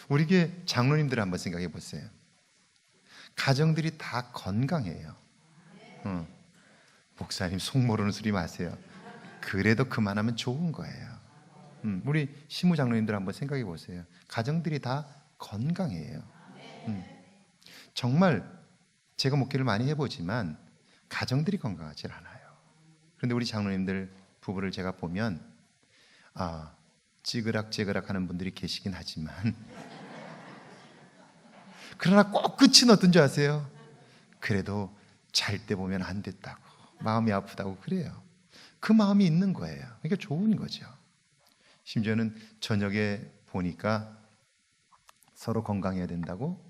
우리 교회 장로님들 한번 생각해 보세요. 가정들이 다 건강해요. 목사님 속 모르는 소리 마세요. 그래도 그만하면 좋은 거예요. 우리 시무 장로님들 한번 생각해 보세요. 가정들이 다 건강해요. 정말 제가 목회를 많이 해보지만 가정들이 건강하지 않아요. 그런데 우리 장로님들 부부를 제가 보면 찌그락찌그락 하는 분들이 계시긴 하지만 그러나 꼭 끝은 어떤지 아세요? 그래도 잘 때 보면 안 됐다고, 마음이 아프다고 그래요. 그 마음이 있는 거예요. 그러니까 좋은 거죠. 심지어는 저녁에 보니까 서로 건강해야 된다고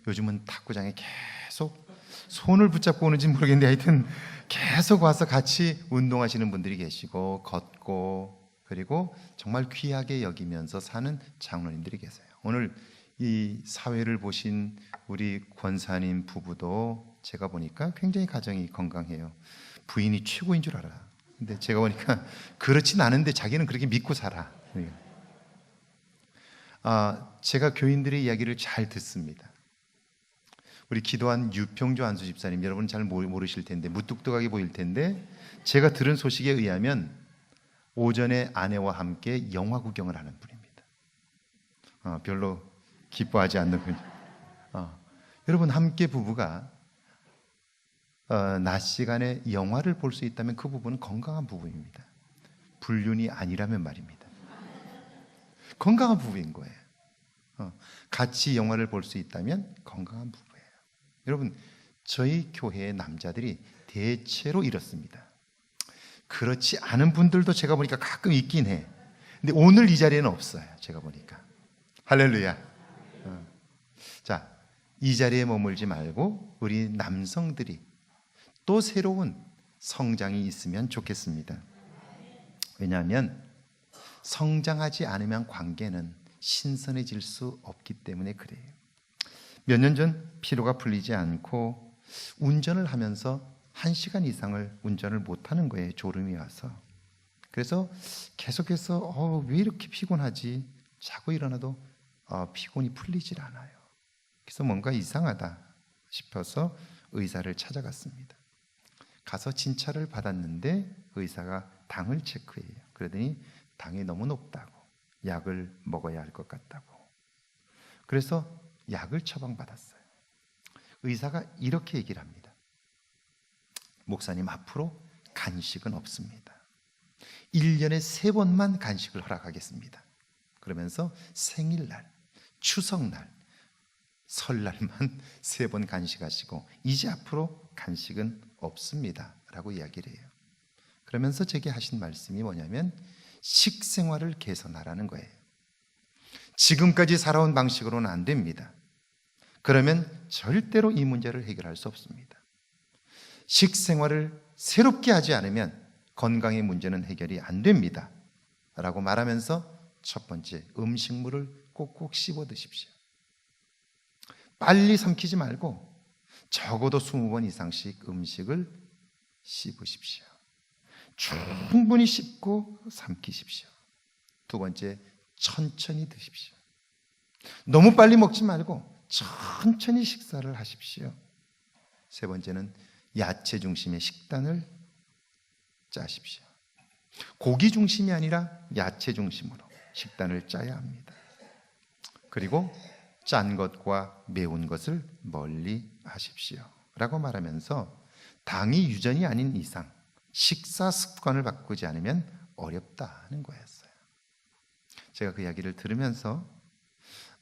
요즘은 탁구장에 계속 손을 붙잡고 오는지 모르겠는데 하여튼 계속 와서 같이 운동하시는 분들이 계시고 걷고, 그리고 정말 귀하게 여기면서 사는 장로님들이 계세요. 오늘 이 사회를 보신 우리 권사님 부부도 제가 보니까 굉장히 가정이 건강해요. 부인이 최고인 줄 알아. 근데 제가 보니까 그렇진 않은데 자기는 그렇게 믿고 살아. 제가 교인들의 이야기를 잘 듣습니다. 우리 기도한 유평조 안수 집사님, 여러분 잘 모르실 텐데, 무뚝뚝하게 보일 텐데, 제가 들은 소식에 의하면 오전에 아내와 함께 영화 구경을 하는 분입니다. 별로 기뻐하지 않는 분. 여러분, 함께 부부가 낮 시간에 영화를 볼 수 있다면 그 부부는 건강한 부부입니다. 불륜이 아니라면 말입니다. 건강한 부부인 거예요. 같이 영화를 볼 수 있다면 건강한 부부예요. 여러분, 저희 교회의 남자들이 대체로 이렇습니다. 그렇지 않은 분들도 제가 보니까 가끔 있긴 해. 근데 오늘 이 자리에는 없어요. 제가 보니까. 할렐루야. 자, 이 자리에 머물지 말고 우리 남성들이 또 새로운 성장이 있으면 좋겠습니다. 왜냐하면 성장하지 않으면 관계는 신선해질 수 없기 때문에 그래요. 몇 년 전 피로가 풀리지 않고 운전을 하면서 1시간 이상을 운전을 못하는 거예요. 졸음이 와서. 그래서 계속해서 왜 이렇게 피곤하지? 자고 일어나도 피곤이 풀리질 않아요. 그래서 뭔가 이상하다 싶어서 의사를 찾아갔습니다. 가서 진찰을 받았는데 의사가 당을 체크해요. 그러더니 당이 너무 높다고, 약을 먹어야 할 것 같다고. 그래서 약을 처방받았어요. 의사가 이렇게 얘기를 합니다. 목사님, 앞으로 간식은 없습니다. 1년에 3번만 간식을 허락하겠습니다. 그러면서 생일날, 추석날, 설날만 3번 간식하시고 이제 앞으로 간식은 없습니다 라고 이야기를 해요. 그러면서 제게 하신 말씀이 뭐냐면 식생활을 개선하라는 거예요. 지금까지 살아온 방식으로는 안 됩니다. 그러면 절대로 이 문제를 해결할 수 없습니다. 식생활을 새롭게 하지 않으면 건강의 문제는 해결이 안 됩니다 라고 말하면서 첫 번째, 음식물을 꼭꼭 씹어 드십시오. 빨리 삼키지 말고 적어도 20번 이상씩 음식을 씹으십시오. 충분히 씹고 삼키십시오. 두 번째, 천천히 드십시오. 너무 빨리 먹지 말고 천천히 식사를 하십시오. 세 번째는 야채 중심의 식단을 짜십시오. 고기 중심이 아니라 야채 중심으로 식단을 짜야 합니다. 그리고 짠 것과 매운 것을 멀리 하십시오 라고 말하면서 당이 유전이 아닌 이상 식사 습관을 바꾸지 않으면 어렵다는 거였어요. 제가 그 이야기를 들으면서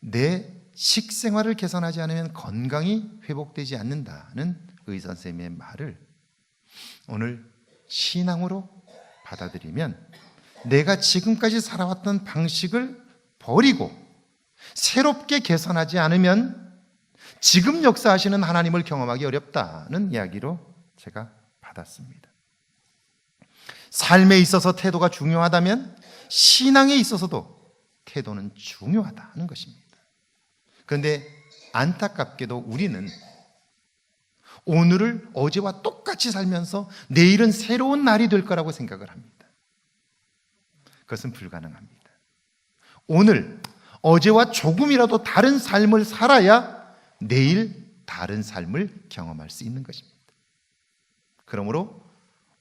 내 식생활을 개선하지 않으면 건강이 회복되지 않는다는 의사 선생님의 말을 오늘 신앙으로 받아들이면 내가 지금까지 살아왔던 방식을 버리고 새롭게 개선하지 않으면 지금 역사하시는 하나님을 경험하기 어렵다는 이야기로 제가 받았습니다. 삶에 있어서 태도가 중요하다면 신앙에 있어서도 태도는 중요하다는 것입니다. 그런데 안타깝게도 우리는 오늘을 어제와 똑같이 살면서 내일은 새로운 날이 될 거라고 생각을 합니다. 그것은 불가능합니다. 오늘 어제와 조금이라도 다른 삶을 살아야 내일 다른 삶을 경험할 수 있는 것입니다. 그러므로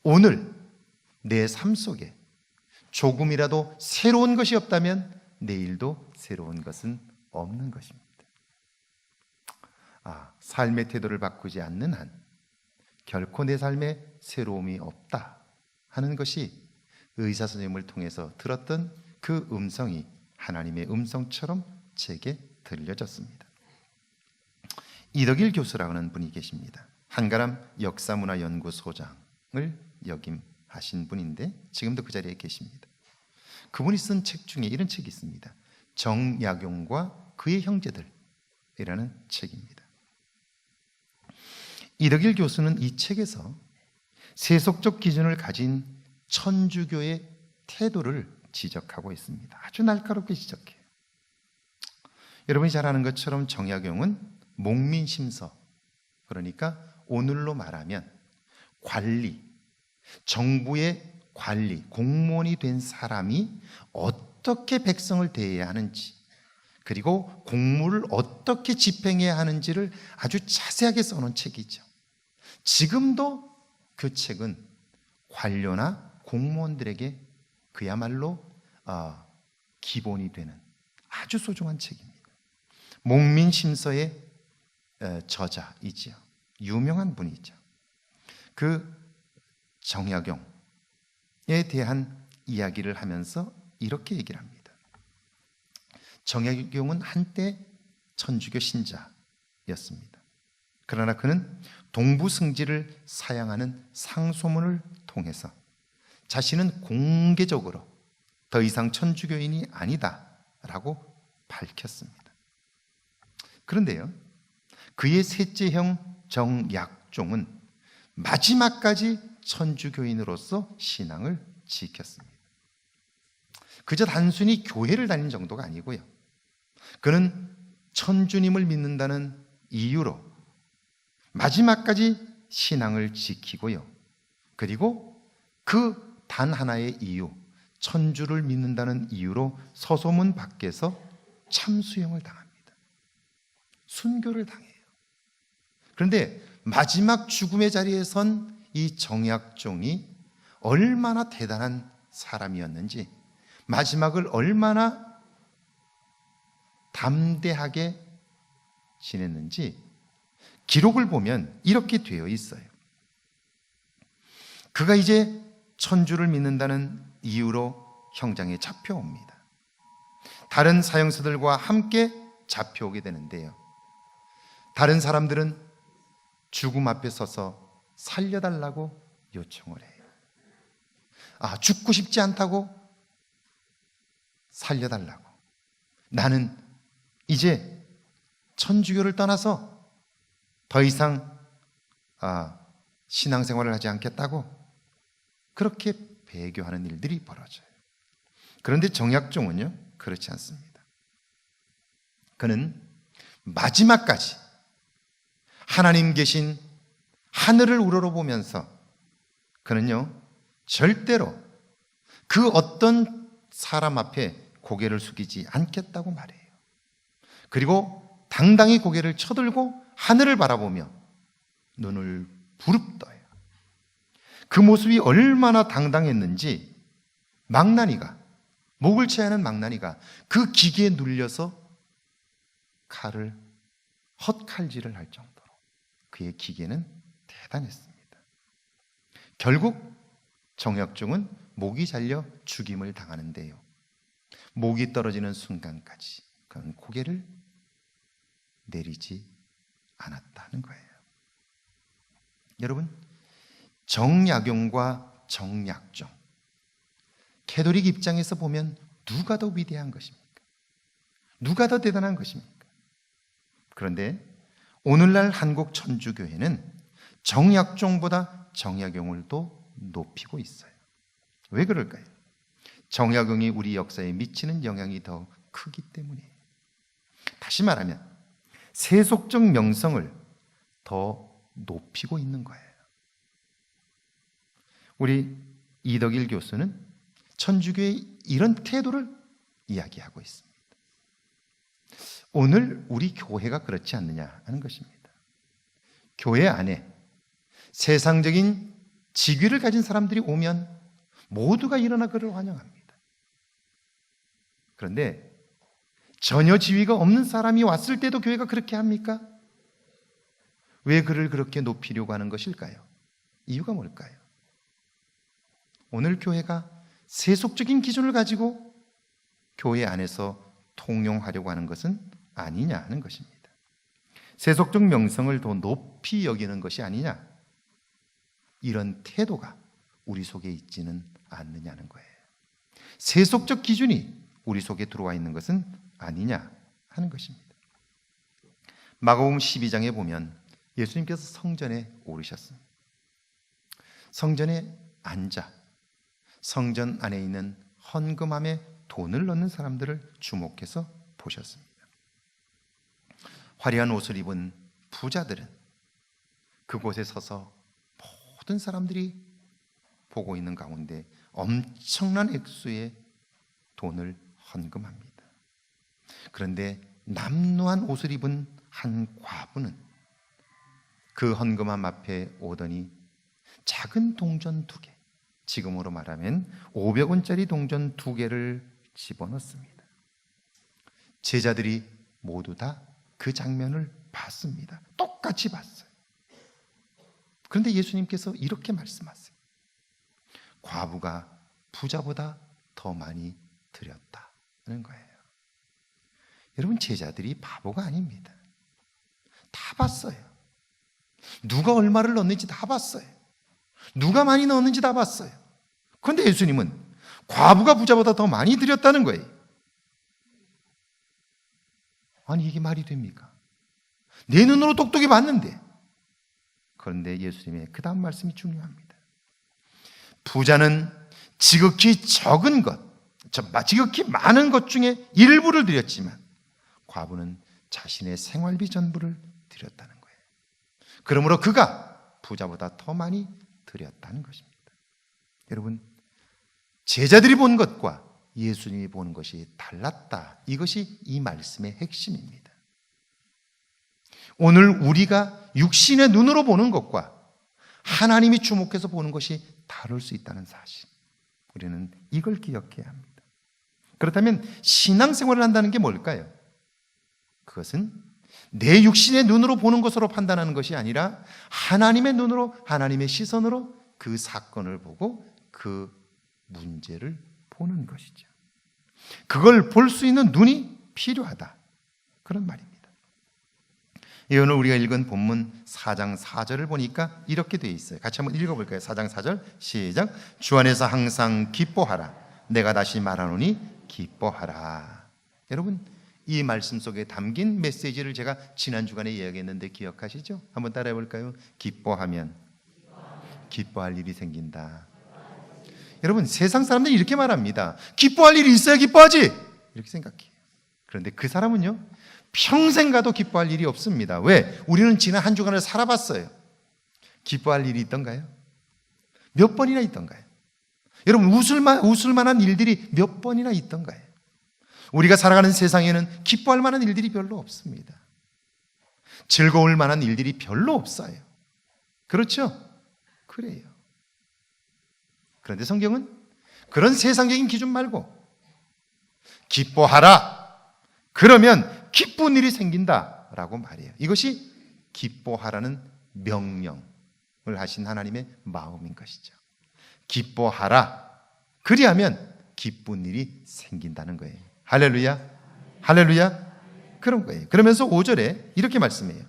오늘 내 삶 속에 조금이라도 새로운 것이 없다면 내일도 새로운 것은 없는 것입니다. 삶의 태도를 바꾸지 않는 한 결코 내 삶에 새로움이 없다 하는 것이 의사 선생님을 통해서 들었던 그 음성이 하나님의 음성처럼 제게 들려졌습니다. 이덕일 교수라고 하는 분이 계십니다. 한가람 역사문화연구소장을 역임하신 분인데 지금도 그 자리에 계십니다. 그분이 쓴 책 중에 이런 책이 있습니다. 정약용과 그의 형제들이라는 책입니다. 이덕일 교수는 이 책에서 세속적 기준을 가진 천주교의 태도를 지적하고 있습니다. 아주 날카롭게 지적해요. 여러분이 잘 아는 것처럼 정약용은 목민심서, 그러니까 오늘로 말하면 관리, 정부의 관리, 공무원이 된 사람이 어떻게 백성을 대해야 하는지, 그리고 공무를 어떻게 집행해야 하는지를 아주 자세하게 써놓은 책이죠. 지금도 그 책은 관료나 공무원들에게 그야말로 기본이 되는 아주 소중한 책입니다. 목민심서의 저자이지요. 유명한 분이죠. 그 정약용에 대한 이야기를 하면서 이렇게 얘기를 합니다. 정약용은 한때 천주교 신자였습니다. 그러나 그는 동부승지를 사양하는 상소문을 통해서 자신은 공개적으로 더 이상 천주교인이 아니다라고 밝혔습니다. 그런데요, 그의 셋째 형 정약종은 마지막까지 천주교인으로서 신앙을 지켰습니다. 그저 단순히 교회를 다닌 정도가 아니고요, 그는 천주님을 믿는다는 이유로 마지막까지 신앙을 지키고요, 그리고 그 단 하나의 이유, 천주를 믿는다는 이유로 서소문 밖에서 참수형을 당합니다. 순교를 당해요. 그런데 마지막 죽음의 자리에 선 이 정약종이 얼마나 대단한 사람이었는지, 마지막을 얼마나 담대하게 지냈는지 기록을 보면 이렇게 되어 있어요. 그가 이제 천주를 믿는다는 이유로 형장에 잡혀옵니다. 다른 사형수들과 함께 잡혀오게 되는데요, 다른 사람들은 죽음 앞에 서서 살려달라고 요청을 해요. 죽고 싶지 않다고 살려달라고. 나는 이제 천주교를 떠나서 더 이상 신앙생활을 하지 않겠다고 그렇게 배교하는 일들이 벌어져요. 그런데 정약종은요, 그렇지 않습니다. 그는 마지막까지 하나님 계신 하늘을 우러러보면서 그는요, 절대로 그 어떤 사람 앞에 고개를 숙이지 않겠다고 말해요. 그리고 당당히 고개를 쳐들고 하늘을 바라보며 눈을 부릅떠요. 그 모습이 얼마나 당당했는지 망나니가, 목을 채하는 망나니가 그 기계에 눌려서 칼을 헛칼질을 할 정도로 그의 기계는 대단했습니다. 결국 정약종은 목이 잘려 죽임을 당하는데요, 목이 떨어지는 순간까지 그는 고개를 내리지 않았다는 거예요. 여러분, 정약용과 정약종, 캐톨릭 입장에서 보면 누가 더 위대한 것입니까? 누가 더 대단한 것입니까? 그런데 오늘날 한국 천주교회는 정약종보다 정약용을 더 높이고 있어요. 왜 그럴까요? 정약용이 우리 역사에 미치는 영향이 더 크기 때문이에요. 다시 말하면 세속적 명성을 더 높이고 있는 거예요. 우리 이덕일 교수는 천주교의 이런 태도를 이야기하고 있습니다. 오늘 우리 교회가 그렇지 않느냐 하는 것입니다. 교회 안에 세상적인 직위를 가진 사람들이 오면 모두가 일어나 그를 환영합니다. 그런데 전혀 지위가 없는 사람이 왔을 때도 교회가 그렇게 합니까? 왜 그를 그렇게 높이려고 하는 것일까요? 이유가 뭘까요? 오늘 교회가 세속적인 기준을 가지고 교회 안에서 통용하려고 하는 것은 아니냐 하는 것입니다. 세속적 명성을 더 높이 여기는 것이 아니냐, 이런 태도가 우리 속에 있지는 않느냐는 거예요. 세속적 기준이 우리 속에 들어와 있는 것은 아니냐 하는 것입니다. 마가복음 12장에 보면 예수님께서 성전에 오르셨습니다. 성전에 앉아 성전 안에 있는 헌금함에 돈을 넣는 사람들을 주목해서 보셨습니다. 화려한 옷을 입은 부자들은 그곳에 서서 모든 사람들이 보고 있는 가운데 엄청난 액수의 돈을 헌금합니다. 그런데 남루한 옷을 입은 한 과부는 그 헌금함 앞에 오더니 작은 동전 2개, 지금으로 말하면 500원짜리 동전 2개를 집어넣습니다. 제자들이 모두 다 그 장면을 봤습니다. 똑같이 봤어요. 그런데 예수님께서 이렇게 말씀하세요. 과부가 부자보다 더 많이 드렸다는 거예요. 여러분, 제자들이 바보가 아닙니다. 다 봤어요. 누가 얼마를 넣었는지 다 봤어요. 누가 많이 넣었는지 다 봤어요. 그런데 예수님은 과부가 부자보다 더 많이 드렸다는 거예요. 아니, 이게 말이 됩니까? 내 눈으로 똑똑히 봤는데. 그런데 예수님의 그 다음 말씀이 중요합니다. 부자는 지극히 적은 것, 지극히 많은 것 중에 일부를 드렸지만 과부는 자신의 생활비 전부를 드렸다는 거예요. 그러므로 그가 부자보다 더 많이 드렸다는 것입니다. 여러분, 제자들이 본 것과 예수님이 보는 것이 달랐다. 이것이 이 말씀의 핵심입니다. 오늘 우리가 육신의 눈으로 보는 것과 하나님이 주목해서 보는 것이 다를 수 있다는 사실, 우리는 이걸 기억해야 합니다. 그렇다면 신앙생활을 한다는 게 뭘까요? 그것은 내 육신의 눈으로 보는 것으로 판단하는 것이 아니라 하나님의 눈으로, 하나님의 시선으로 그 사건을 보고 그 문제를 보는 것이죠. 그걸 볼 수 있는 눈이 필요하다, 그런 말입니다. 오늘 우리가 읽은 본문 4장 4절을 보니까 이렇게 되어 있어요. 같이 한번 읽어볼까요? 4장 4절 시작. 주 안에서 항상 기뻐하라. 내가 다시 말하노니 기뻐하라. 여러분, 이 말씀 속에 담긴 메시지를 제가 지난 주간에 이야기했는데 기억하시죠? 한번 따라해 볼까요? 기뻐하면 기뻐할 일이 생긴다. 여러분, 세상 사람들이 이렇게 말합니다. 기뻐할 일이 있어야 기뻐하지, 이렇게 생각해요. 그런데 그 사람은요, 평생 가도 기뻐할 일이 없습니다. 왜? 우리는 지난 한 주간을 살아봤어요. 기뻐할 일이 있던가요? 몇 번이나 있던가요? 여러분, 웃을 만한 일들이 몇 번이나 있던가요? 우리가 살아가는 세상에는 기뻐할 만한 일들이 별로 없습니다. 즐거울 만한 일들이 별로 없어요. 그렇죠? 그래요. 그런데 성경은 그런 세상적인 기준 말고 기뻐하라, 그러면 기쁜 일이 생긴다라고 말해요. 이것이 기뻐하라는 명령을 하신 하나님의 마음인 것이죠. 기뻐하라, 그리하면 기쁜 일이 생긴다는 거예요. 할렐루야, 할렐루야. 그런 거예요. 그러면서 5절에 이렇게 말씀해요.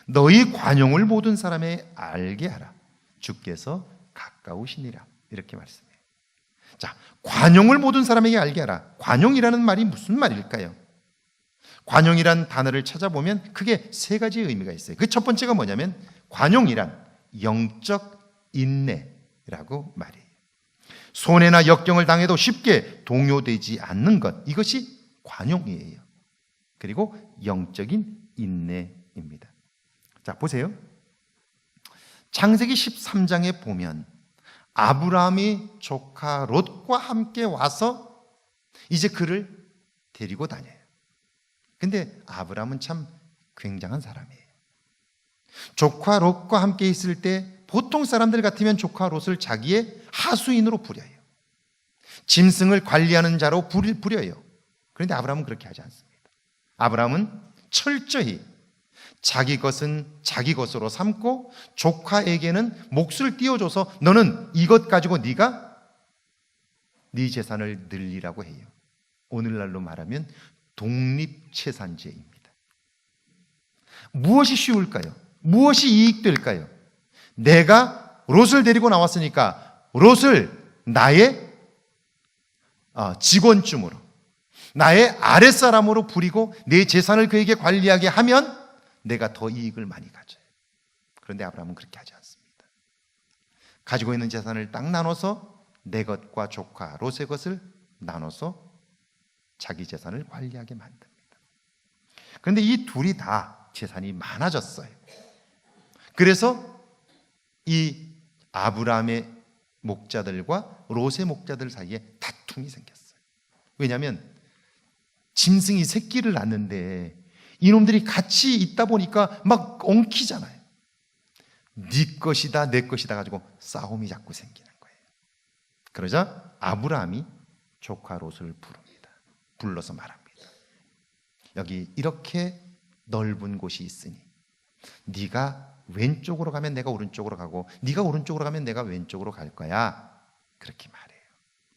너희 관용을 모든 사람에 알게 하라. 주께서 가까우시니라. 이렇게 말씀해요. 자, 관용을 모든 사람에게 알게 하라. 관용이라는 말이 무슨 말일까요? 관용이란 단어를 찾아보면 크게 3가지의 의미가 있어요. 그 첫 번째가 뭐냐면 관용이란 영적 인내라고 말해요. 손해나 역경을 당해도 쉽게 동요되지 않는 것, 이것이 관용이에요. 그리고 영적인 인내입니다. 자, 보세요. 창세기 13장에 보면 아브라함이 조카 롯과 함께 와서 이제 그를 데리고 다녀요. 근데 아브라함은 참 굉장한 사람이에요. 조카 롯과 함께 있을 때 보통 사람들 같으면 조카 롯을 자기의 하수인으로 부려요. 짐승을 관리하는 자로 부려요. 그런데 아브라함은 그렇게 하지 않습니다. 아브라함은 철저히 자기 것은 자기 것으로 삼고 조카에게는 몫을 띄워줘서 너는 이것 가지고 네가 네 재산을 늘리라고 해요. 오늘날로 말하면 독립채산제입니다. 무엇이 쉬울까요? 무엇이 이익될까요? 내가 롯을 데리고 나왔으니까 롯을 나의 직원쯤으로, 나의 아랫사람으로 부리고 내 재산을 그에게 관리하게 하면 내가 더 이익을 많이 가져요. 그런데 아브라함은 그렇게 하지 않습니다. 가지고 있는 재산을 딱 나눠서 내 것과 조카 롯의 것을 나눠서 자기 재산을 관리하게 만듭니다. 그런데 이 둘이 다 재산이 많아졌어요. 그래서 이 아브라함의 목자들과 롯의 목자들 사이에 다툼이 생겼어요. 왜냐하면 짐승이 새끼를 낳는데 이놈들이 같이 있다 보니까 막 엉키잖아요. 네 것이다 내 것이다 가지고 싸움이 자꾸 생기는 거예요. 그러자 아브라함이 조카 롯을 부릅니다. 불러서 말합니다. 여기 이렇게 넓은 곳이 있으니 네가 왼쪽으로 가면 내가 오른쪽으로 가고 네가 오른쪽으로 가면 내가 왼쪽으로 갈 거야. 그렇게 말해요.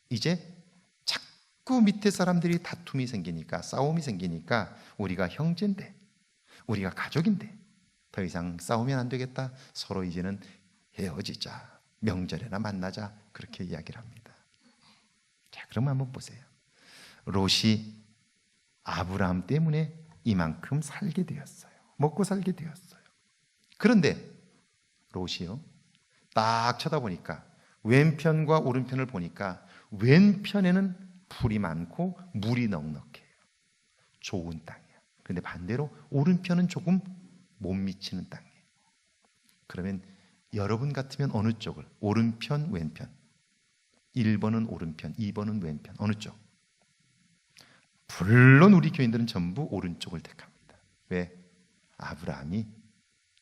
이제 자꾸 밑에 사람들이 다툼이 생기니까, 싸움이 생기니까 우리가 형제인데, 우리가 가족인데 더 이상 싸우면 안 되겠다. 서로 이제는 헤어지자. 명절에나 만나자. 그렇게 이야기를 합니다. 자, 그럼 한번 보세요. 롯이 아브라함 때문에 이만큼 살게 되었어요. 먹고 살게 되었어요. 그런데 롯이요, 딱 쳐다보니까 왼편과 오른편을 보니까 왼편에는 풀이 많고 물이 넉넉해요. 좋은 땅이야. 그런데 반대로 오른편은 조금 못 미치는 땅이에요. 그러면 여러분 같으면 어느 쪽을? 오른편, 왼편. 1번은 오른편, 2번은 왼편. 어느 쪽? 물론 우리 교인들은 전부 오른쪽을 택합니다. 왜? 아브라함이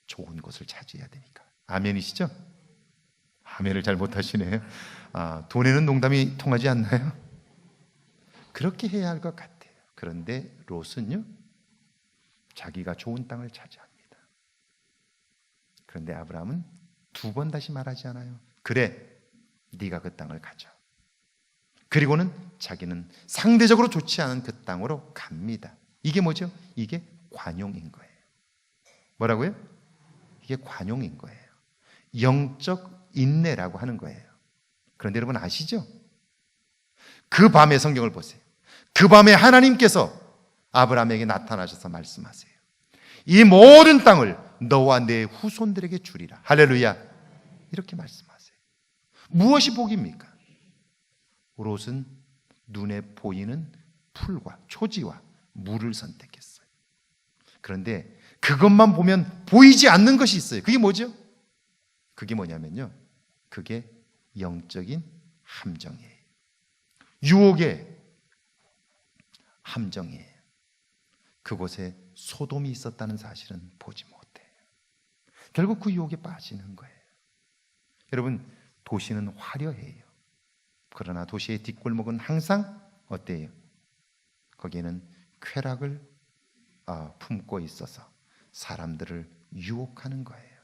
좋은 곳을 차지해야 되니까. 아멘이시죠? 아멘을 잘 못하시네요. 돈에는 농담이 통하지 않나요? 그렇게 해야 할 것 같아요. 그런데 롯은요, 자기가 좋은 땅을 차지합니다. 그런데 아브라함은 두 번 다시 말하지 않아요. 그래, 네가 그 땅을 가져. 그리고는 자기는 상대적으로 좋지 않은 그 땅으로 갑니다. 이게 뭐죠? 이게 관용인 거예요. 뭐라고요? 이게 관용인 거예요. 영적 인내라고 하는 거예요. 그런데 여러분 아시죠? 그 밤에 성경을 보세요. 그 밤에 하나님께서 아브라함에게 나타나셔서 말씀하세요. 이 모든 땅을 너와 내 후손들에게 주리라. 할렐루야. 이렇게 말씀하세요. 무엇이 복입니까? 롯은 눈에 보이는 풀과 초지와 물을 선택했어요. 그런데 그것만 보면 보이지 않는 것이 있어요. 그게 뭐죠? 그게 뭐냐면요, 그게 영적인 함정이에요. 유혹의 함정이에요. 그곳에 소돔이 있었다는 사실은 보지 못해요. 결국 그 유혹에 빠지는 거예요. 여러분, 도시는 화려해요. 그러나 도시의 뒷골목은 항상 어때요? 거기에는 쾌락을 품고 있어서 사람들을 유혹하는 거예요.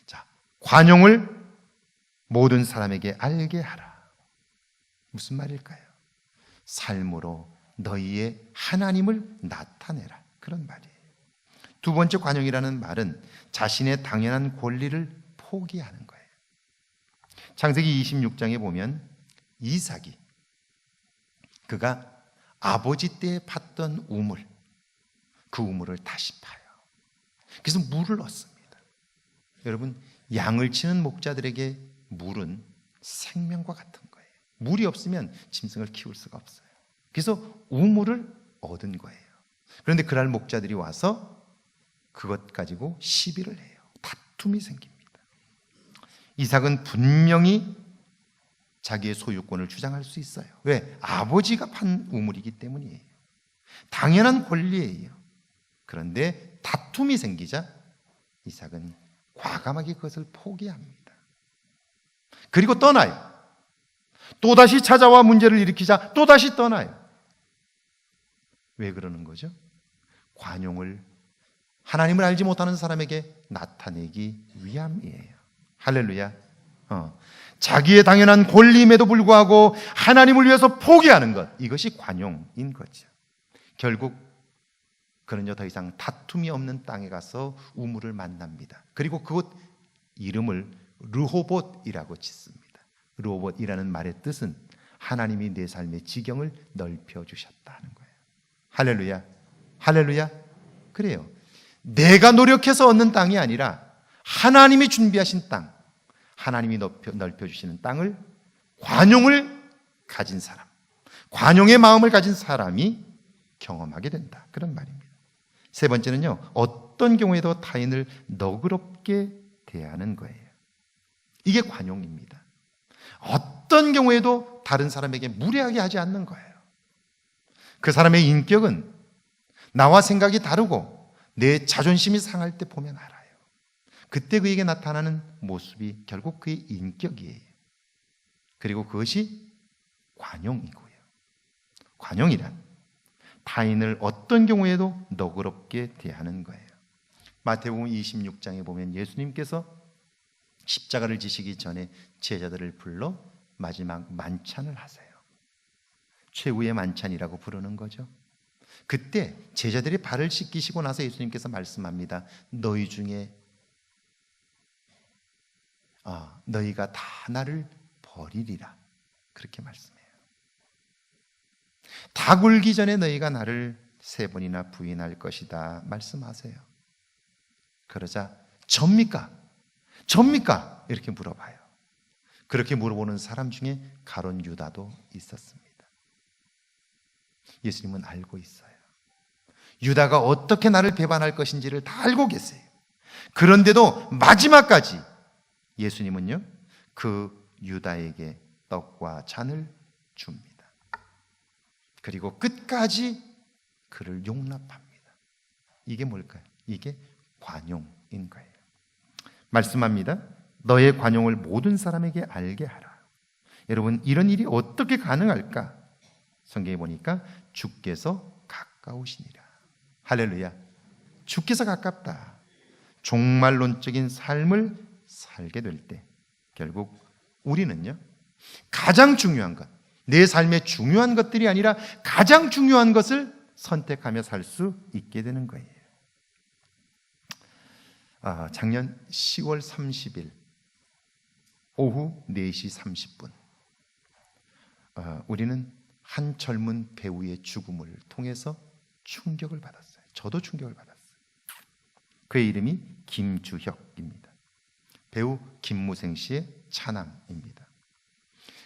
자, 관용을 모든 사람에게 알게 하라. 무슨 말일까요? 삶으로 너희의 하나님을 나타내라. 그런 말이에요. 두 번째 관용이라는 말은 자신의 당연한 권리를 포기하는 거예요. 창세기 26장에 보면 이삭이 그가 아버지 때 팠던 우물, 그 우물을 다시 파요. 그래서 물을 얻습니다. 여러분, 양을 치는 목자들에게 물은 생명과 같은 거예요. 물이 없으면 짐승을 키울 수가 없어요. 그래서 우물을 얻은 거예요. 그런데 그날 목자들이 와서 그것 가지고 시비를 해요. 다툼이 생깁니다. 이삭은 분명히 자기의 소유권을 주장할 수 있어요. 왜? 아버지가 판 우물이기 때문이에요. 당연한 권리예요. 그런데 다툼이 생기자 이삭은 과감하게 그것을 포기합니다. 그리고 떠나요. 또다시 찾아와 문제를 일으키자 또다시 떠나요. 왜 그러는 거죠? 관용을 하나님을 알지 못하는 사람에게 나타내기 위함이에요. 할렐루야. 자기의 당연한 권리임에도 불구하고 하나님을 위해서 포기하는 것, 이것이 관용인 거죠. 결국 그는요 더 이상 다툼이 없는 땅에 가서 우물을 만납니다. 그리고 그곳 이름을 르호봇이라고 짓습니다. 르호봇이라는 말의 뜻은 하나님이 내 삶의 지경을 넓혀주셨다 하는 거예요. 할렐루야. 할렐루야. 그래요. 내가 노력해서 얻는 땅이 아니라 하나님이 준비하신 땅, 하나님이 넓혀주시는 땅을 관용을 가진 사람, 관용의 마음을 가진 사람이 경험하게 된다, 그런 말입니다. 세 번째는요, 어떤 경우에도 타인을 너그럽게 대하는 거예요. 이게 관용입니다. 어떤 경우에도 다른 사람에게 무례하게 하지 않는 거예요. 그 사람의 인격은 나와 생각이 다르고 내 자존심이 상할 때 보면 알아요. 그때 그에게 나타나는 모습이 결국 그의 인격이에요. 그리고 그것이 관용이고요. 관용이란 타인을 어떤 경우에도 너그럽게 대하는 거예요. 마태복음 26장에 보면 예수님께서 십자가를 지시기 전에 제자들을 불러 마지막 만찬을 하세요. 최후의 만찬이라고 부르는 거죠. 그때 제자들이 발을 씻기시고 나서 예수님께서 말씀합니다. 너희 중에 너희가 다 나를 버리리라, 그렇게 말씀해요. 다 굴기 전에 너희가 나를 3번이나 부인할 것이다 말씀하세요. 그러자 접니까? 접니까? 이렇게 물어봐요. 그렇게 물어보는 사람 중에 가룟 유다도 있었습니다. 예수님은 알고 있어요. 유다가 어떻게 나를 배반할 것인지를 다 알고 계세요. 그런데도 마지막까지 예수님은요, 그 유다에게 떡과 잔을 줍니다. 그리고 끝까지 그를 용납합니다. 이게 뭘까요? 이게 관용인 거예요. 말씀합니다. 너의 관용을 모든 사람에게 알게 하라. 여러분, 이런 일이 어떻게 가능할까? 성경에 보니까 주께서 가까우시니라. 할렐루야. 주께서 가깝다. 종말론적인 삶을 살게 될 때 결국 우리는요, 가장 중요한 것, 내 삶의 중요한 것들이 아니라 가장 중요한 것을 선택하며 살 수 있게 되는 거예요. 작년 10월 30일 오후 4시 30분 우리는 한 젊은 배우의 죽음을 통해서 충격을 받았어요. 저도 충격을 받았어요. 그의 이름이 김주혁입니다. 배우 김무생 씨의 차남입니다.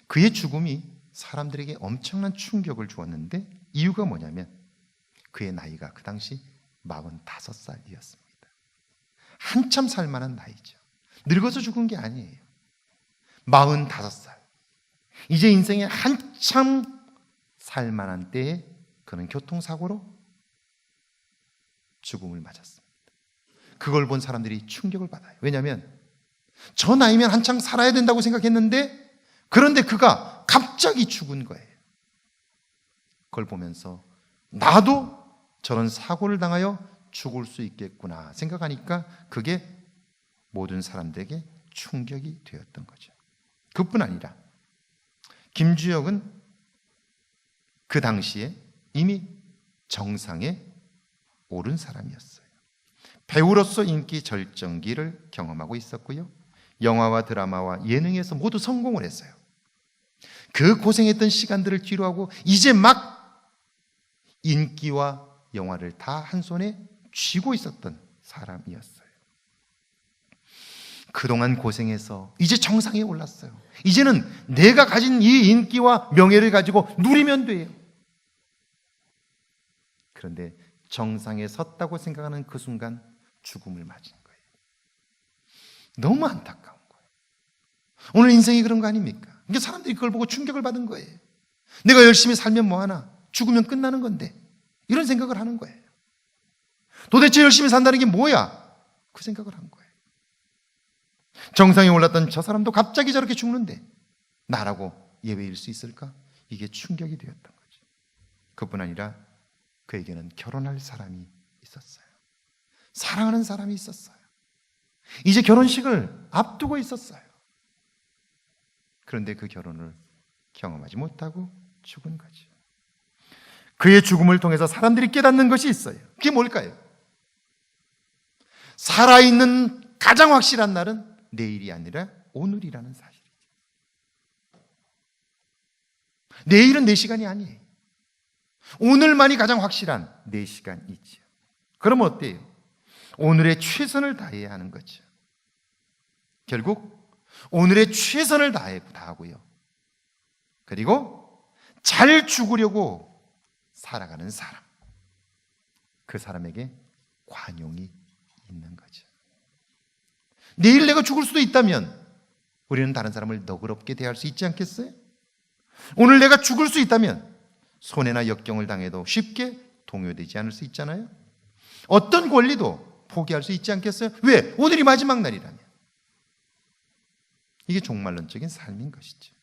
그의 죽음이 사람들에게 엄청난 충격을 주었는데 이유가 뭐냐면 그의 나이가 그 당시 45살이었습니다. 한참 살만한 나이죠. 늙어서 죽은 게 아니에요. 45살. 이제 인생에 한참 살만한 때에 그는 교통사고로 죽음을 맞았습니다. 그걸 본 사람들이 충격을 받아요. 왜냐하면 저 나이면 한창 살아야 된다고 생각했는데 그런데 그가 갑자기 죽은 거예요. 그걸 보면서 나도 저런 사고를 당하여 죽을 수 있겠구나 생각하니까 그게 모든 사람들에게 충격이 되었던 거죠. 그뿐 아니라 김주혁은 그 당시에 이미 정상에 오른 사람이었어요. 배우로서 인기 절정기를 경험하고 있었고요. 영화와 드라마와 예능에서 모두 성공을 했어요. 그 고생했던 시간들을 뒤로하고 이제 막 인기와 영화를 다 한 손에 쥐고 있었던 사람이었어요. 그동안 고생해서 이제 정상에 올랐어요. 이제는 내가 가진 이 인기와 명예를 가지고 누리면 돼요. 그런데 정상에 섰다고 생각하는 그 순간 죽음을 맞은 거예요. 너무 안타까운 거예요. 오늘 인생이 그런 거 아닙니까? 그러니까 사람들이 그걸 보고 충격을 받은 거예요. 내가 열심히 살면 뭐하나? 죽으면 끝나는 건데 이런 생각을 하는 거예요. 도대체 열심히 산다는 게 뭐야? 그 생각을 한 거예요. 정상에 올랐던 저 사람도 갑자기 저렇게 죽는데 나라고 예외일 수 있을까? 이게 충격이 되었던 거죠. 그뿐 아니라 그에게는 결혼할 사람이 있었어요. 사랑하는 사람이 있었어요. 이제 결혼식을 앞두고 있었어요. 그런데 그 결혼을 경험하지 못하고 죽은 거죠. 그의 죽음을 통해서 사람들이 깨닫는 것이 있어요. 그게 뭘까요? 살아있는 가장 확실한 날은 내일이 아니라 오늘이라는 사실이죠. 내일은 내 시간이 아니에요. 오늘만이 가장 확실한 내 시간이죠. 그럼 어때요? 오늘의 최선을 다해야 하는 거죠. 결국 오늘의 최선을 다하고요. 그리고 잘 죽으려고 살아가는 사람, 그 사람에게 관용이 있는 거죠. 내일 내가 죽을 수도 있다면 우리는 다른 사람을 너그럽게 대할 수 있지 않겠어요? 오늘 내가 죽을 수 있다면 손해나 역경을 당해도 쉽게 동요되지 않을 수 있잖아요. 어떤 권리도 포기할 수 있지 않겠어요? 왜? 오늘이 마지막 날이라면. 이게 종말론적인 삶인 것이죠.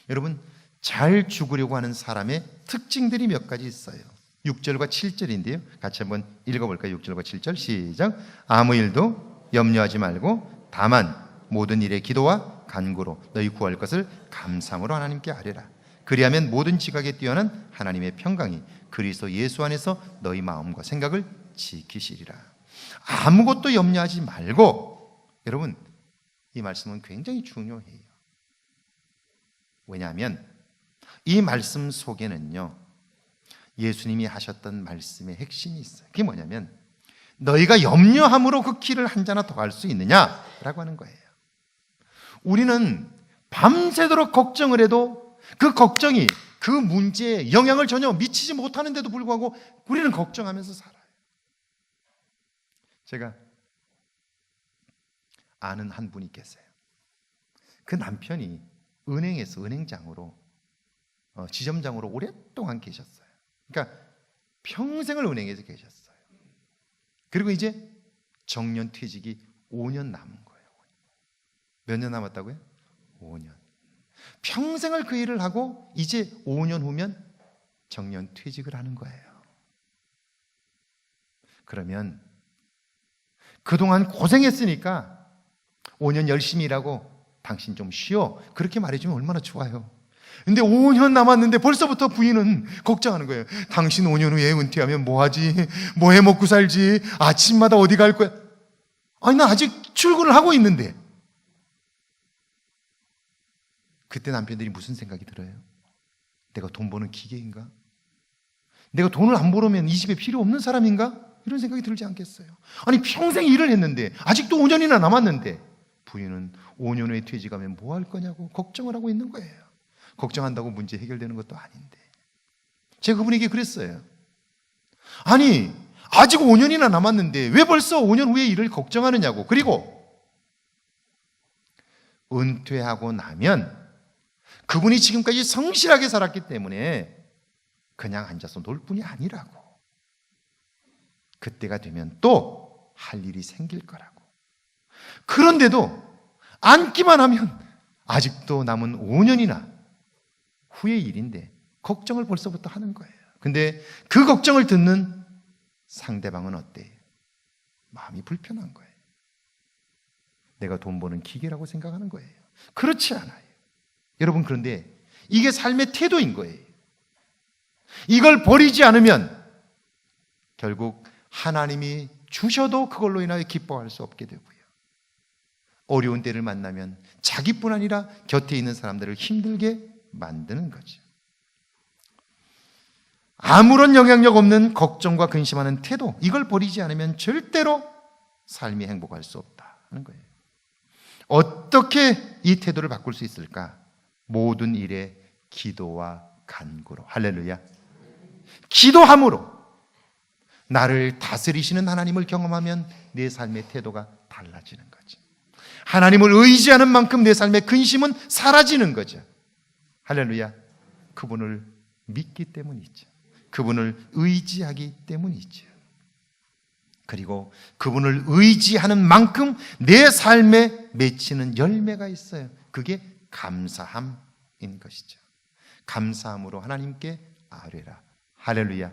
여러분, 잘 죽으려고 하는 사람의 특징들이 몇 가지 있어요. 6절과 7절인데요. 같이 한번 읽어볼까요? 6절과 7절 시작. 아무 일도 염려하지 말고 다만 모든 일에 기도와 간구로 너희 구할 것을 감사함으로 하나님께 아뢰라. 그리하면 모든 지각에 뛰어난 하나님의 평강이 그리스도 예수 안에서 너희 마음과 생각을 지키시리라. 아무것도 염려하지 말고, 여러분 이 말씀은 굉장히 중요해요. 왜냐하면 이 말씀 속에는요 예수님이 하셨던 말씀의 핵심이 있어요. 그게 뭐냐면 너희가 염려함으로 그 길을 한 자나 더 갈 수 있느냐라고 하는 거예요. 우리는 밤새도록 걱정을 해도 그 걱정이 그 문제에 영향을 전혀 미치지 못하는데도 불구하고 우리는 걱정하면서 살아요. 제가 아는 한 분이 계세요. 그 남편이 은행에서 은행장으로 지점장으로 오랫동안 계셨어요. 그러니까 평생을 은행에서 계셨어요. 그리고 이제 정년 퇴직이 5년 남은 거예요. 몇 년 남았다고요? 5년. 평생을 그 일을 하고 이제 5년 후면 정년 퇴직을 하는 거예요. 그러면 그동안 고생했으니까 5년 열심히 일하고 당신 좀 쉬어, 그렇게 말해주면 얼마나 좋아요. 근데 5년 남았는데 벌써부터 부인은 걱정하는 거예요. 당신 5년 후에 은퇴하면 뭐하지? 뭐 해먹고 살지? 아침마다 어디 갈 거야? 아니 나 아직 출근을 하고 있는데. 그때 남편들이 무슨 생각이 들어요? 내가 돈 버는 기계인가? 내가 돈을 안 벌으면 이 집에 필요 없는 사람인가? 이런 생각이 들지 않겠어요? 아니 평생 일을 했는데 아직도 5년이나 남았는데 부인은 5년 후에 퇴직하면 뭐 할 거냐고 걱정을 하고 있는 거예요. 걱정한다고 문제 해결되는 것도 아닌데. 제가 그분에게 그랬어요. 아니 아직 5년이나 남았는데 왜 벌써 5년 후의 일을 걱정하느냐고. 그리고 은퇴하고 나면 그분이 지금까지 성실하게 살았기 때문에 그냥 앉아서 놀 뿐이 아니라고. 그때가 되면 또 할 일이 생길 거라고. 그런데도 앉기만 하면 아직도 남은 5년이나 후의 일인데 걱정을 벌써부터 하는 거예요. 근데 그 걱정을 듣는 상대방은 어때요? 마음이 불편한 거예요. 내가 돈 버는 기계라고 생각하는 거예요. 그렇지 않아요. 여러분, 그런데 이게 삶의 태도인 거예요. 이걸 버리지 않으면 결국 하나님이 주셔도 그걸로 인하여 기뻐할 수 없게 되고요. 어려운 때를 만나면 자기뿐 아니라 곁에 있는 사람들을 힘들게 만드는 거죠. 아무런 영향력 없는 걱정과 근심하는 태도, 이걸 버리지 않으면 절대로 삶이 행복할 수 없다는 거예요. 어떻게 이 태도를 바꿀 수 있을까? 모든 일에 기도와 간구로. 할렐루야. 기도함으로 나를 다스리시는 하나님을 경험하면 내 삶의 태도가 달라지는 거죠. 하나님을 의지하는 만큼 내 삶의 근심은 사라지는 거죠. 할렐루야. 그분을 믿기 때문이죠. 그분을 의지하기 때문이죠. 그리고 그분을 의지하는 만큼 내 삶에 맺히는 열매가 있어요. 그게 감사함인 것이죠. 감사함으로 하나님께 아뢰라. 할렐루야.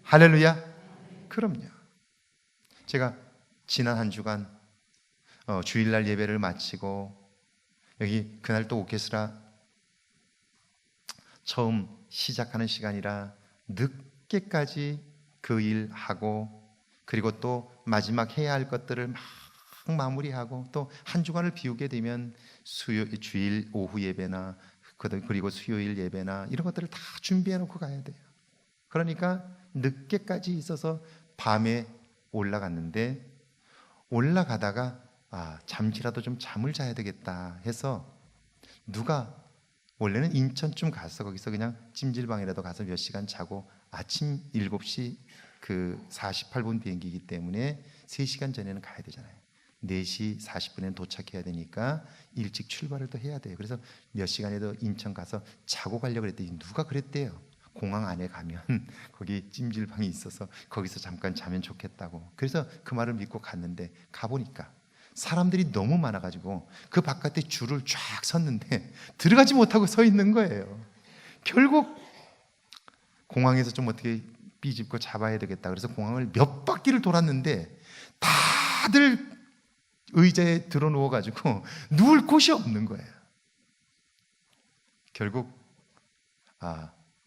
할렐루야. 그럼요. 제가 지난 한 주간 주일날 예배를 마치고 여기 그날 또 오케스트라 처음 시작하는 시간이라 늦게까지 그 일하고, 그리고 또 마지막 해야 할 것들을 막 마무리하고, 또 한 주간을 비우게 되면 주일 오후 예배나 그리고 수요일 예배나 이런 것들을 다 준비해 놓고 가야 돼요. 그러니까 늦게까지 있어서 밤에 올라갔는데, 올라가다가 잠시라도 좀 잠을 자야 되겠다 해서, 누가 원래는 인천쯤 가서 거기서 그냥 찜질방이라도 가서 몇 시간 자고 아침 7시 그 48분 비행기이기 때문에 3시간 전에는 가야 되잖아요. 4시 40분에는 도착해야 되니까 일찍 출발을 또 해야 돼요. 그래서 몇 시간에도 인천 가서 자고 가려고 그랬더니 누가 그랬대요. 공항 안에 가면 거기 찜질방이 있어서 거기서 잠깐 자면 좋겠다고. 그래서 그 말을 믿고 갔는데, 가보니까 사람들이 너무 많아가지고 그 바깥에 줄을 쫙 섰는데 들어가지 못하고 서 있는 거예요. 결국 공항에서 좀 어떻게 삐집고 잡아야 되겠다 그래서 공항을 몇 바퀴를 돌았는데 다들 의자에 들어 누워가지고 누울 곳이 없는 거예요. 결국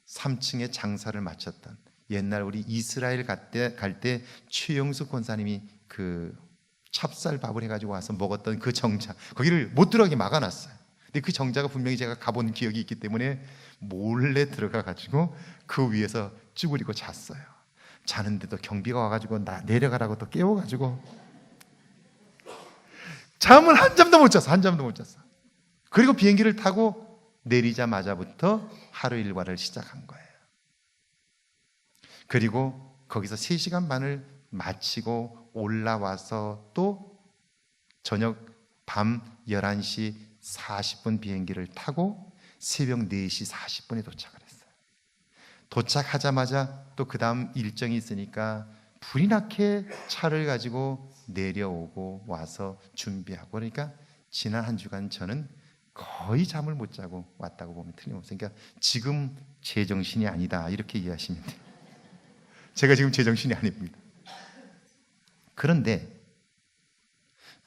3층에 장사를 마쳤던, 옛날 우리 이스라엘 갈 때 최영수 권사님이 그 찹쌀밥을 해가지고 와서 먹었던 그 정자, 거기를 못 들어가게 막아놨어요. 근데 그 정자가 분명히 제가 가본 기억이 있기 때문에 몰래 들어가가지고 그 위에서 쭈그리고 잤어요. 자는데도 경비가 와가지고 나 내려가라고 또 깨워가지고 잠을 한 잠도 못 잤어. 그리고 비행기를 타고 내리자마자부터 하루 일과를 시작한 거예요. 그리고 거기서 3시간 반을 마치고 올라와서 또 저녁 밤 11시 40분 비행기를 타고 새벽 4시 40분에 도착을 했어요. 도착하자마자 또 그 다음 일정이 있으니까 불이 나게 차를 가지고 내려오고 와서 준비하고, 그러니까 지난 한 주간 저는 거의 잠을 못 자고 왔다고 보면 틀림없어요. 그러니까 지금 제정신이 아니다 이렇게 이해하시면 돼요. 제가 지금 제정신이 아닙니다. 그런데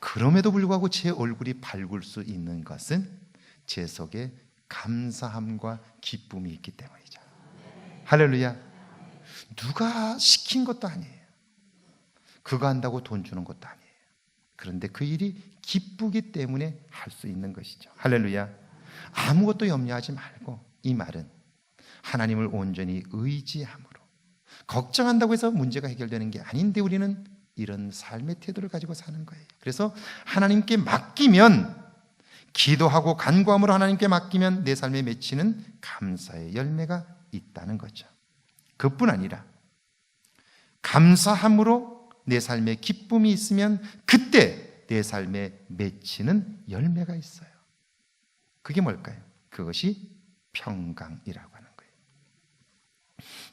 그럼에도 불구하고 제 얼굴이 밝을 수 있는 것은 제 속에 감사함과 기쁨이 있기 때문이죠. 할렐루야. 누가 시킨 것도 아니에요. 그거 한다고 돈 주는 것도 아니에요. 그런데 그 일이 기쁘기 때문에 할 수 있는 것이죠. 할렐루야. 아무것도 염려하지 말고, 이 말은 하나님을 온전히 의지함으로, 걱정한다고 해서 문제가 해결되는 게 아닌데 우리는 이런 삶의 태도를 가지고 사는 거예요. 그래서 하나님께 맡기면, 기도하고 간구함으로 하나님께 맡기면 내 삶에 맺히는 감사의 열매가 있다는 거죠. 그뿐 아니라 감사함으로 내 삶에 기쁨이 있으면 그때 내 삶에 맺히는 열매가 있어요. 그게 뭘까요? 그것이 평강이라고 하는 거예요.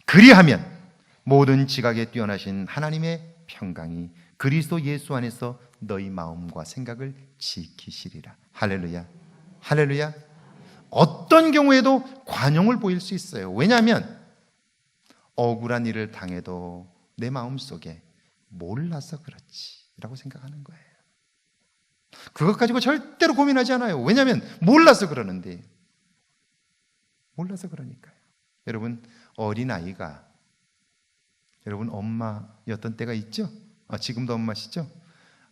그리하면 모든 지각에 뛰어나신 하나님의 평강이 그리스도 예수 안에서 너희 마음과 생각을 지키시리라. 할렐루야. 할렐루야. 어떤 경우에도 관용을 보일 수 있어요. 왜냐하면 억울한 일을 당해도 내 마음속에 몰라서 그렇지 라고 생각하는 거예요. 그것 가지고 절대로 고민하지 않아요. 왜냐하면 몰라서 그러는데, 몰라서 그러니까요. 여러분, 어린아이가 여러분 엄마였던 때가 있죠? 지금도 엄마시죠?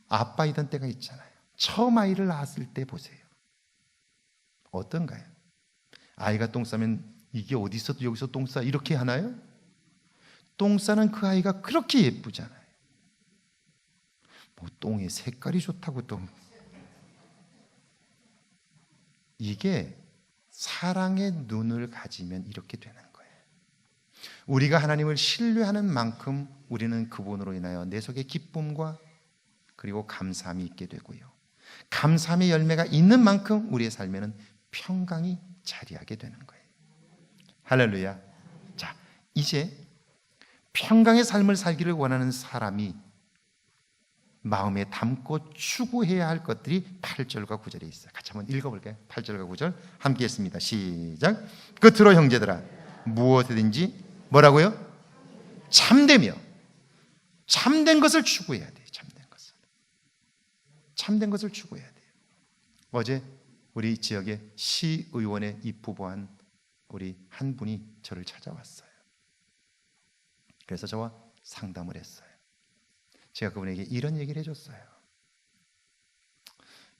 아빠이던 때가 있잖아요. 처음 아이를 낳았을 때 보세요. 어떤가요? 아이가 똥 싸면 이게 어디서 여기서 똥 싸 이렇게 하나요? 똥 싸는 그 아이가 그렇게 예쁘잖아요. 뭐 똥의 색깔이 좋다고 또. 이게 사랑의 눈을 가지면 이렇게 되는 거예요. 우리가 하나님을 신뢰하는 만큼 우리는 그분으로 인하여 내 속에 기쁨과 그리고 감사함이 있게 되고요. 감사함의 열매가 있는 만큼 우리의 삶에는 평강이 자리하게 되는 거예요. 할렐루야. 자, 이제 평강의 삶을 살기를 원하는 사람이 마음에 담고 추구해야 할 것들이 8절과 9절에 있어요. 같이 한번 읽어볼게요. 8절과 9절 함께 했습니다. 시작. 끝으로 형제들아, 무엇이든지 뭐라고요? 참되며, 참된 것을 추구해야 돼요. 참된 것을 추구해야 돼요. 어제 우리 지역의 시의원에 입후보한 우리 한 분이 저를 찾아왔어요. 그래서 저와 상담을 했어요. 제가 그분에게 이런 얘기를 해줬어요.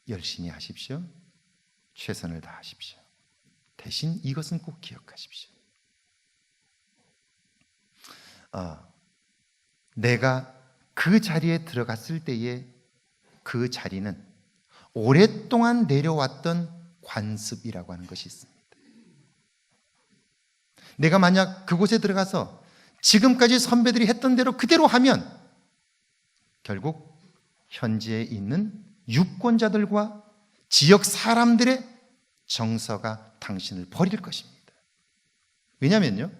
열심히 하십시오. 최선을 다하십시오. 대신 이것은 꼭 기억하십시오. 내가 그 자리에 들어갔을 때에 그 자리는 오랫동안 내려왔던 관습이라고 하는 것이 있습니다. 내가 만약 그곳에 들어가서 지금까지 선배들이 했던 대로 그대로 하면 결국 현지에 있는 유권자들과 지역 사람들의 정서가 당신을 버릴 것입니다. 왜냐하면요,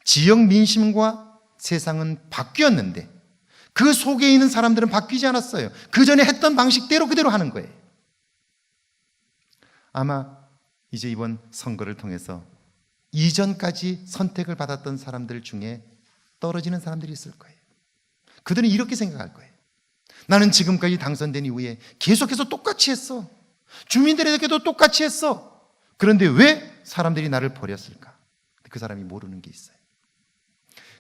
지역 민심과 세상은 바뀌었는데 그 속에 있는 사람들은 바뀌지 않았어요. 그 전에 했던 방식대로 그대로 하는 거예요. 아마 이제 이번 선거를 통해서 이전까지 선택을 받았던 사람들 중에 떨어지는 사람들이 있을 거예요. 그들은 이렇게 생각할 거예요. 나는 지금까지 당선된 이후에 계속해서 똑같이 했어. 주민들에게도 똑같이 했어. 그런데 왜 사람들이 나를 버렸을까? 그 사람이 모르는 게 있어요.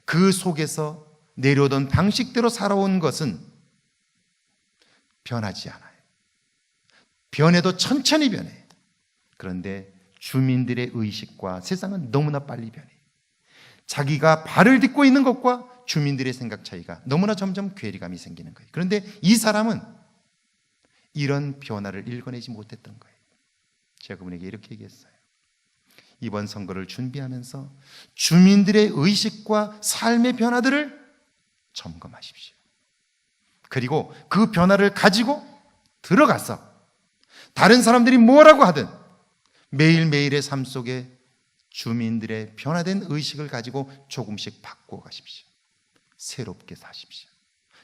그 속에서 내려오던 방식대로 살아온 것은 변하지 않아요. 변해도 천천히 변해요. 그런데 주민들의 의식과 세상은 너무나 빨리 변해요. 자기가 발을 딛고 있는 것과 주민들의 생각 차이가 너무나 점점 괴리감이 생기는 거예요. 그런데 이 사람은 이런 변화를 읽어내지 못했던 거예요. 제가 그분에게 이렇게 얘기했어요. 이번 선거를 준비하면서 주민들의 의식과 삶의 변화들을 점검하십시오. 그리고 그 변화를 가지고 들어가서 다른 사람들이 뭐라고 하든 매일매일의 삶 속에 주민들의 변화된 의식을 가지고 조금씩 바꾸어 가십시오. 새롭게 사십시오.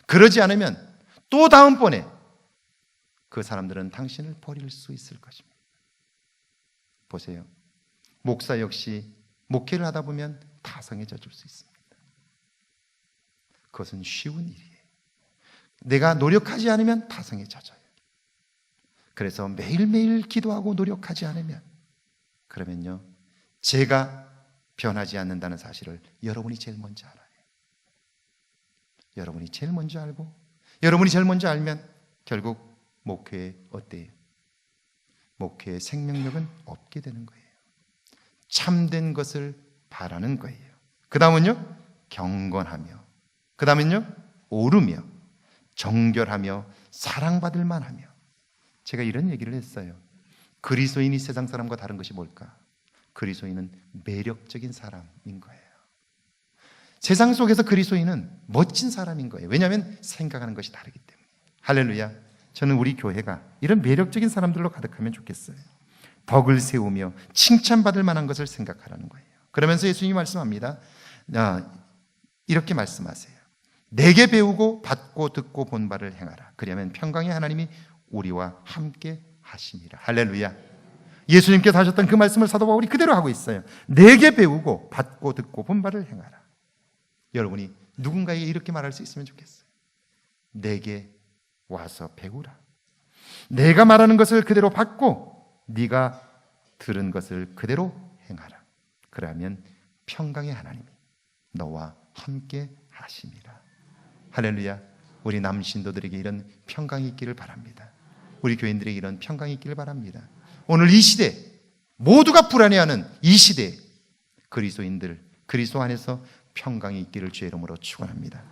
그러지 않으면 또 다음번에 그 사람들은 당신을 버릴 수 있을 것입니다. 보세요. 목사 역시 목회를 하다 보면 타성에 젖을 수 있습니다. 그것은 쉬운 일이에요. 내가 노력하지 않으면 타성에 젖어요. 그래서 매일매일 기도하고 노력하지 않으면, 그러면요, 제가 변하지 않는다는 사실을 여러분이 제일 먼저 알아요. 여러분이 제일 먼저 알고, 여러분이 제일 먼저 알면 결국 목회에 어때요? 목회의 생명력은 없게 되는 거예요. 참된 것을 바라는 거예요. 그 다음은요, 경건하며, 그 다음은요, 오르며, 정결하며, 사랑받을 만하며. 제가 이런 얘기를 했어요. 그리스도인이 세상 사람과 다른 것이 뭘까? 그리스도인은 매력적인 사람인 거예요. 세상 속에서 그리스도인은 멋진 사람인 거예요. 왜냐하면 생각하는 것이 다르기 때문에. 할렐루야. 저는 우리 교회가 이런 매력적인 사람들로 가득하면 좋겠어요. 덕을 세우며 칭찬받을 만한 것을 생각하라는 거예요. 그러면서 예수님이 말씀합니다. 이렇게 말씀하세요. 내게 배우고 받고 듣고 본 바를 행하라. 그러면 평강의 하나님이 우리와 함께 하심이라. 할렐루야. 예수님께서 하셨던 그 말씀을 사도 바울이 그대로 하고 있어요. 내게 배우고 받고 듣고 본 바를 행하라. 여러분이 누군가에게 이렇게 말할 수 있으면 좋겠어요. 내게 와서 배우라. 내가 말하는 것을 그대로 받고 네가 들은 것을 그대로 행하라. 그러면 평강의 하나님이 너와 함께 하심이라. 할렐루야. 우리 남신도들에게 이런 평강이 있기를 바랍니다. 우리 교인들에게 이런 평강이 있기를 바랍니다. 오늘 이 시대, 모두가 불안해하는 이 시대에 그리스도인들, 그리스도 안에서 평강이 있기를 주의 이름으로 축원합니다.